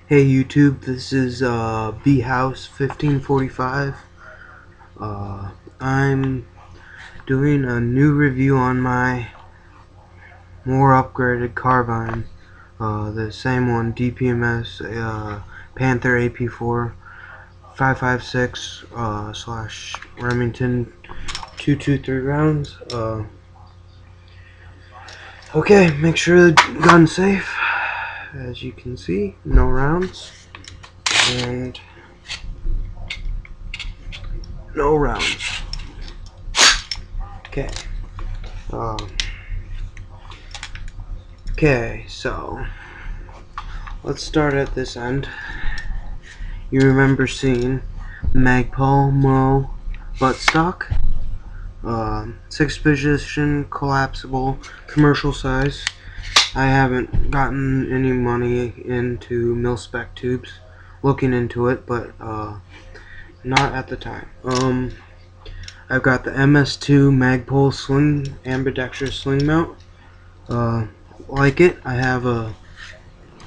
Hey YouTube, this is House 1545. I'm doing a new review on my more upgraded carbine, the same one, DPMS Panther AP4 556 slash Remington 223 rounds. Okay, make sure the gun's safe. As you can see, no rounds and no rounds. Okay. Okay, so let's start at this end. You remember seeing Magpul Mo buttstock, 6-position collapsible commercial size. I haven't gotten any money into mil-spec tubes, looking into it, but not at the time. I've got the MS2 Magpul sling, ambidextrous sling mount. Like it, I have a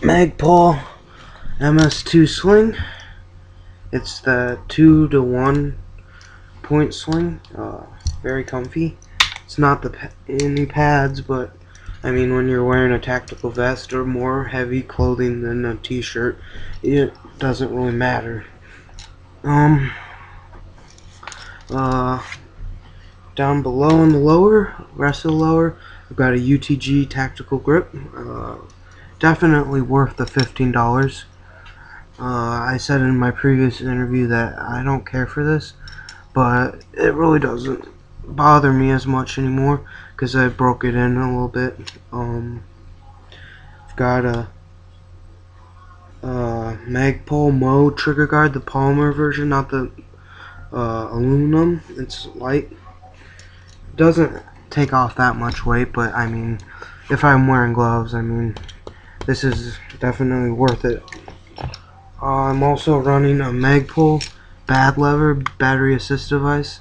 Magpul MS2 sling. It's the 2-to-1 point sling. Very comfy. It's not any pads, but I mean, when you're wearing a tactical vest or more heavy clothing than a t-shirt, it doesn't really matter. Down below in the rest of the lower, I've got a UTG tactical grip. Definitely worth the $15. I said in my previous interview that I don't care for this, but it really doesn't bother me as much anymore because I broke it in a little bit. I've got a Magpul Mo trigger guard, the polymer version, not the aluminum. It's light. It doesn't take off that much weight, but I mean, if I'm wearing gloves, I mean, this is definitely worth it. I'm also running a Magpul bad lever battery assist device.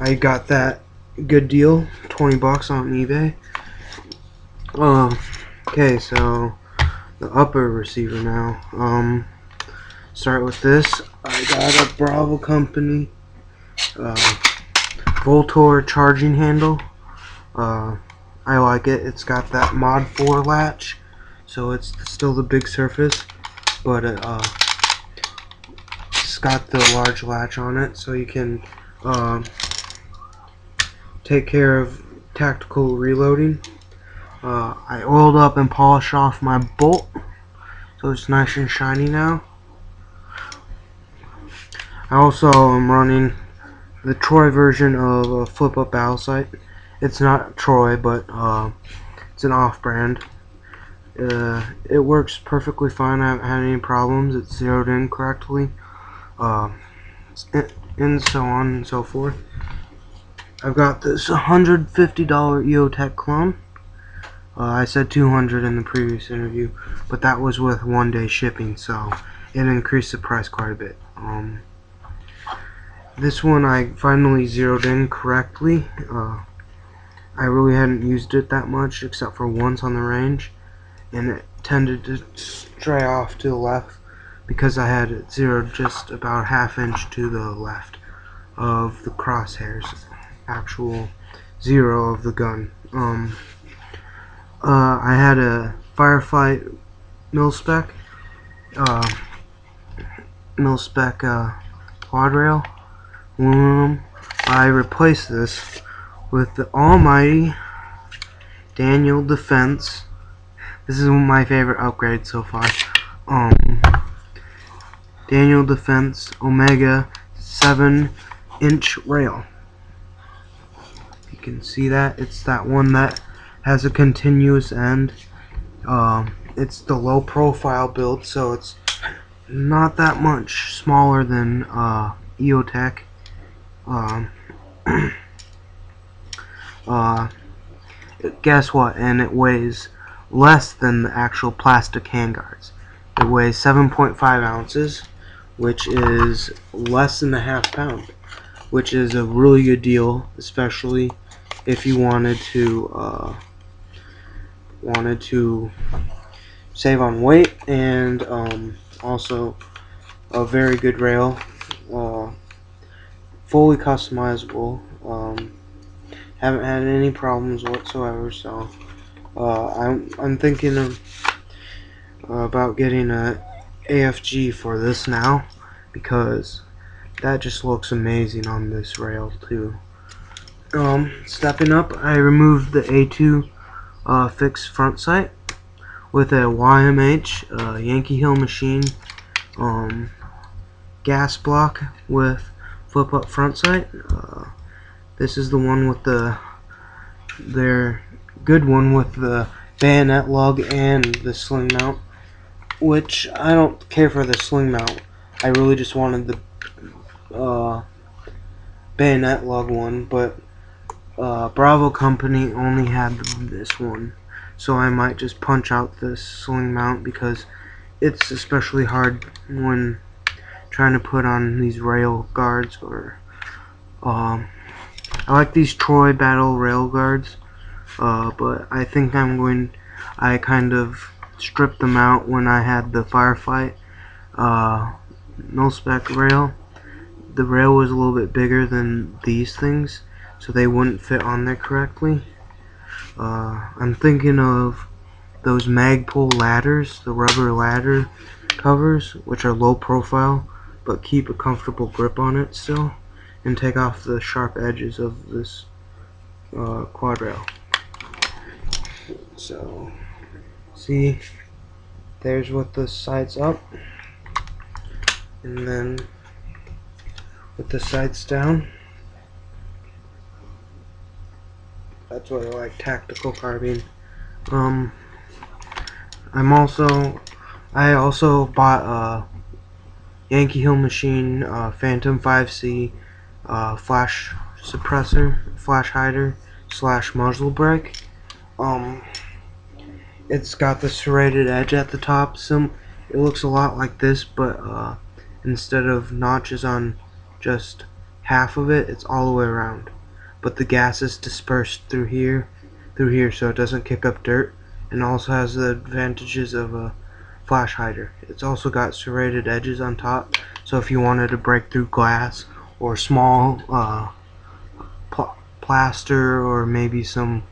I got that good deal, $20 on eBay. Okay, so the upper receiver now. Start with this. I got a Bravo Company Voltor charging handle. I like it. It's got that Mod 4 latch, so it's still the big surface, but it's got the large latch on it, so you can take care of tactical reloading. I oiled up and polished off my bolt, so it's nice and shiny now. I also am running the Troy version of a flip-up battle sight. It's not Troy, but it's an off-brand. It works perfectly fine. I haven't had any problems. It's zeroed in correctly, and so on and so forth. I've got this $150 EOTech clone. I said $200 in the previous interview, but that was with 1-day shipping, so it increased the price quite a bit. This one I finally zeroed in correctly. I really hadn't used it that much except for once on the range, and it tended to stray off to the left because I had it zeroed just about ½ inch to the left of the crosshairs, actual zero of the gun. I had a Firefly mil-spec quad rail aluminum. I replaced this with the almighty Daniel Defense. This is my favorite upgrade so far. Daniel Defense Omega 7-inch rail. You can see that it's that one that has a continuous end. It's the low profile build, so it's not that much smaller than EOTech. Guess what? And it weighs less than the actual plastic handguards. It weighs 7.5 ounces, which is less than a ½ pound, which is a really good deal, especially if you wanted to save on weight, and also a very good rail, fully customizable. Haven't had any problems whatsoever, so I'm thinking of about getting a AFG for this now, because that just looks amazing on this rail too. Stepping up, I removed the A2 fixed front sight with a YMH Yankee Hill machine gas block with flip up front sight. This is the one with their good one with the bayonet lug and the sling mount, which I don't care for the sling mount. I really just wanted the bayonet lug one, but Bravo Company only had this one, so I might just punch out this sling mount because it's especially hard when trying to put on these rail guards. Or I like these Troy Battle rail guards, but I think I kind of stripped them out when I had the firefight mil-spec rail. The rail was a little bit bigger than these things, so they wouldn't fit on there correctly. I'm thinking of those Magpul ladders, the rubber ladder covers, which are low profile but keep a comfortable grip on it still, and take off the sharp edges of this quad rail. So, see, there's with the sides up, and then with the sides down. That's what I like, tactical carbine. I also bought a Yankee Hill machine Phantom 5C flash suppressor, flash hider / muzzle brake. It's got the serrated edge at the top. It looks a lot like this, but instead of notches on just half of it, it's all the way around. But the gas is dispersed through here, so it doesn't kick up dirt, and also has the advantages of a flash hider. It's also got serrated edges on top, so if you wanted to break through glass or small plaster, or maybe some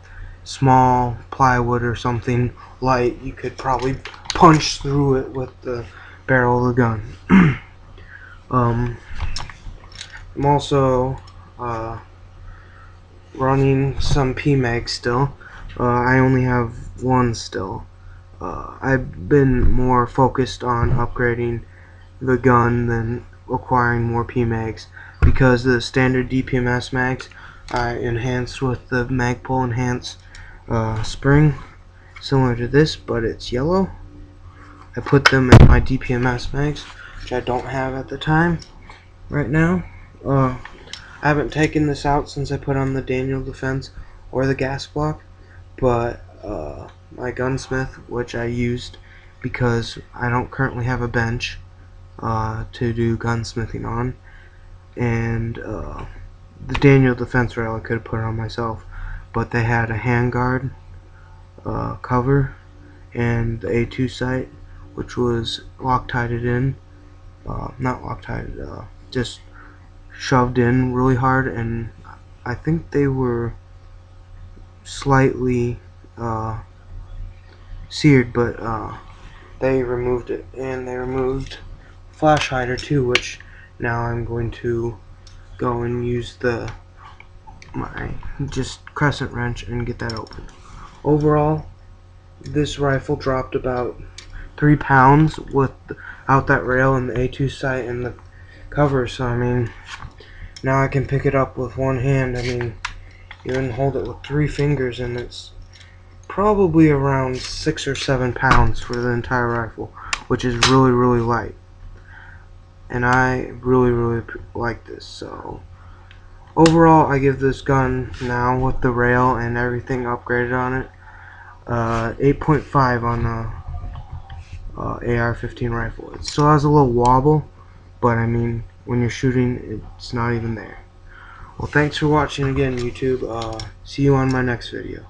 small plywood or something light, you could probably punch through it with the barrel of the gun. I'm also running some PMAG still. I only have one still. I've been more focused on upgrading the gun than acquiring more PMags, because the standard DPMS mags I enhanced with the Magpul enhanced spring, similar to this, but it's yellow. I put them in my DPMS mags, which I don't have at the time right now. I haven't taken this out since I put on the Daniel Defense or the gas block, but my gunsmith, which I used because I don't currently have a bench to do gunsmithing on, and the Daniel Defense rail I could have put on myself, but they had a handguard cover and the A2 sight, which was Loctited in, not Loctited, just shoved in really hard, and I think they were slightly seared, but they removed it, and they removed flash hider too, which now I'm going to go and use my just crescent wrench and get that open. Overall, this rifle dropped about 3 pounds without that rail and the A2 sight and the cover, so I mean, now I can pick it up with one hand. I mean, you can hold it with 3 fingers, and it's probably around 6 or 7 pounds for the entire rifle, which is really, really light. And I really, really like this. So overall, I give this gun now, with the rail and everything upgraded on it, 8.5 on the AR-15 rifle. It still has a little wobble, but I mean, when you're shooting, it's not even there. Well, thanks for watching again, YouTube. See you on my next video.